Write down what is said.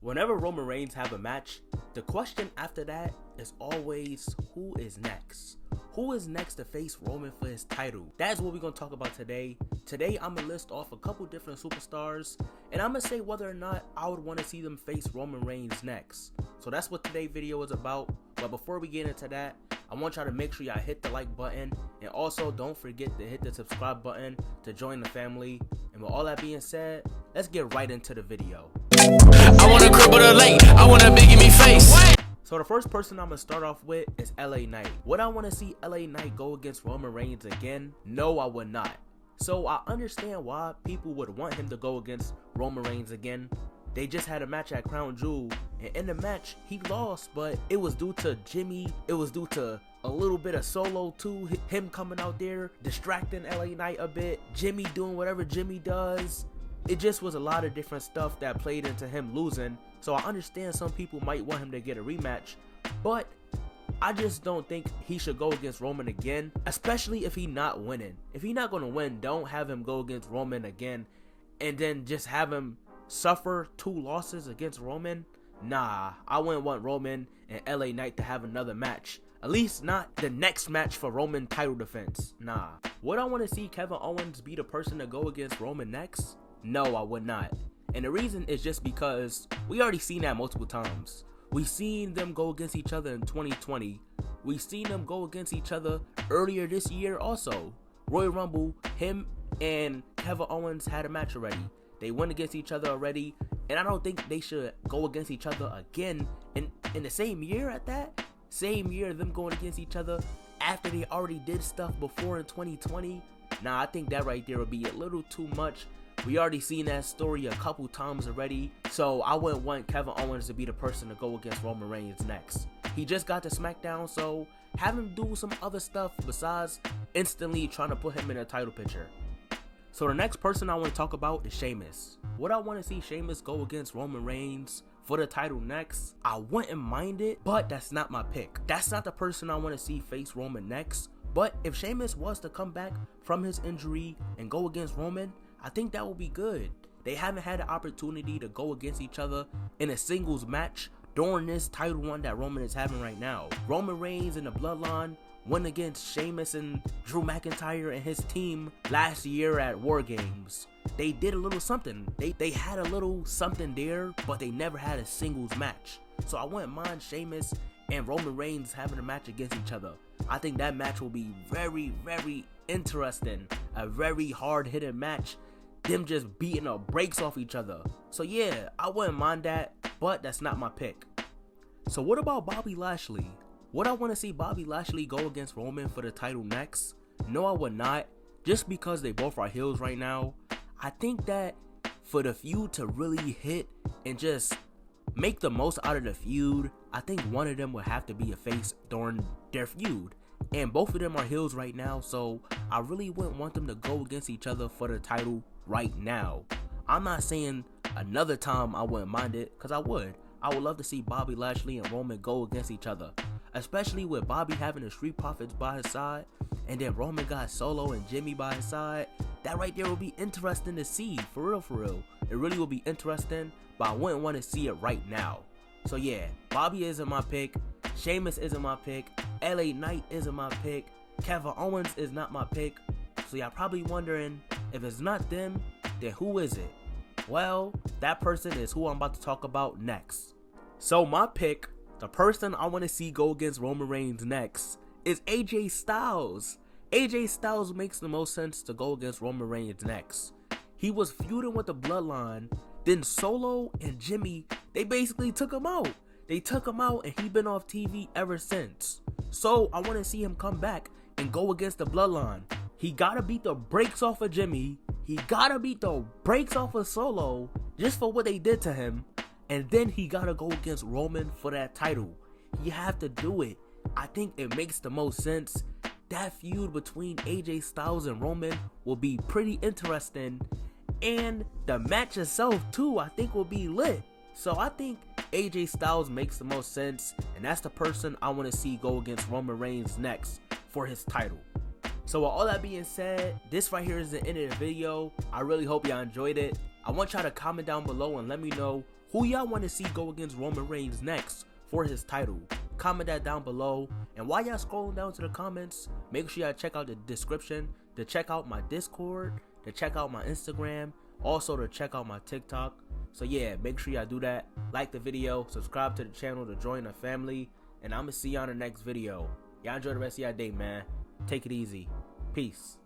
Whenever Roman Reigns have a match, the question after that is always, who is next? Who is next to face Roman for his title? That's what we're going to talk about today. Today, I'm going to list off a couple different superstars, and I'm going to say whether or not I would want to see them face Roman Reigns next. So that's what today's video is about. But before we get into that, I want y'all to make sure y'all hit the like button, and also don't forget to hit the subscribe button to join the family. And with all that being said, let's get right into the video. I wanna cripple the lake, I wanna big in me face. So the first person I'm going to start off with is LA Knight. Would I want to see LA Knight go against Roman Reigns again? No, I would not. So I understand why people would want him to go against Roman Reigns again. They just had a match at Crown Jewel, and in the match, he lost, but it was due to Jimmy. It was due to a little bit of Solo too, him coming out there, distracting LA Knight a bit, Jimmy doing whatever Jimmy does. It just was a lot of different stuff that played into him losing. So I understand some people might want him to get a rematch, but I just don't think he should go against Roman again, especially if he's not winning. If he's not going to win, don't have him go against Roman again and then just have him suffer 2 losses against Roman. Nah, I wouldn't want Roman and LA Knight to have another match. At least not the next match for Roman title defense. Nah. Would I want to see Kevin Owens be the person to go against Roman next? No, I would not. And the reason is just because we already seen that multiple times. We seen them go against each other in 2020. We seen them go against each other earlier this year also. Royal Rumble, him and Kevin Owens had a match already. They went against each other already, and I don't think they should go against each other again in the same year at that. Same year them going against each other after they already did stuff before in 2020. Nah, I think that right there would be a little too much. We already seen that story a couple times already, so I wouldn't want Kevin Owens to be the person to go against Roman Reigns next. He just got to SmackDown, so have him do some other stuff besides instantly trying to put him in a title picture. So the next person I want to talk about is Sheamus. Would I want to see Sheamus go against Roman Reigns for the title next? I wouldn't mind it, but that's not my pick. That's not the person I want to see face Roman next. But if Sheamus was to come back from his injury and go against Roman, I think that would be good. They haven't had the opportunity to go against each other in a singles match during this title run that Roman is having right now. Roman Reigns and the Bloodline went against Sheamus and Drew McIntyre and his team last year at War Games. They did a little something. They had a little something there, but they never had a singles match. So I wouldn't mind Sheamus and Roman Reigns having a match against each other. I think that match will be very, very interesting. A very hard-hitting match. Them just beating the brakes off each other. So yeah, I wouldn't mind that, but that's not my pick. So what about Bobby Lashley? Would I want to see Bobby Lashley go against Roman for the title next? No, I would not. Just because they both are heels right now. I think that for the feud to really hit and just make the most out of the feud, I think one of them would have to be a face during their feud. And both of them are heels right now, so I really wouldn't want them to go against each other for the title right now. I'm not saying another time I wouldn't mind it, because I would. I would love to see Bobby Lashley and Roman go against each other. Especially with Bobby having the Street Profits by his side, and then Roman got Solo and Jimmy by his side. That right there will be interesting to see, for real, for real. It really will be interesting, but I wouldn't want to see it right now. So yeah, Bobby isn't my pick. Sheamus isn't my pick. LA Knight isn't my pick. Kevin Owens is not my pick. So y'all probably wondering, if it's not them, then who is it? Well, that person is who I'm about to talk about next. So my pick, the person I want to see go against Roman Reigns next, is AJ Styles. AJ Styles makes the most sense to go against Roman Reigns next. He was feuding with the Bloodline, then Solo and Jimmy, they basically took him out. They took him out and he's been off TV ever since. So I want to see him come back and go against the Bloodline. He gotta beat the brakes off of Jimmy. He gotta beat the brakes off of Solo just for what they did to him. And then he gotta go against Roman for that title. You have to do it. I think it makes the most sense. That feud between AJ Styles and Roman will be pretty interesting. And the match itself too, I think will be lit. So I think AJ Styles makes the most sense. And that's the person I want to see go against Roman Reigns next for his title. So with all that being said, this right here is the end of the video. I really hope y'all enjoyed it. I want y'all to comment down below and let me know Who y'all want to see go against Roman Reigns next for his title? Comment that down below. And while y'all scrolling down to the comments, make sure y'all check out the description to check out my Discord, to check out my Instagram, also to check out my TikTok. So yeah, make sure y'all do that. Like the video, subscribe to the channel to join the family, and I'm gonna see y'all in the next video. Y'all enjoy the rest of y'all day, man. Take it easy. Peace.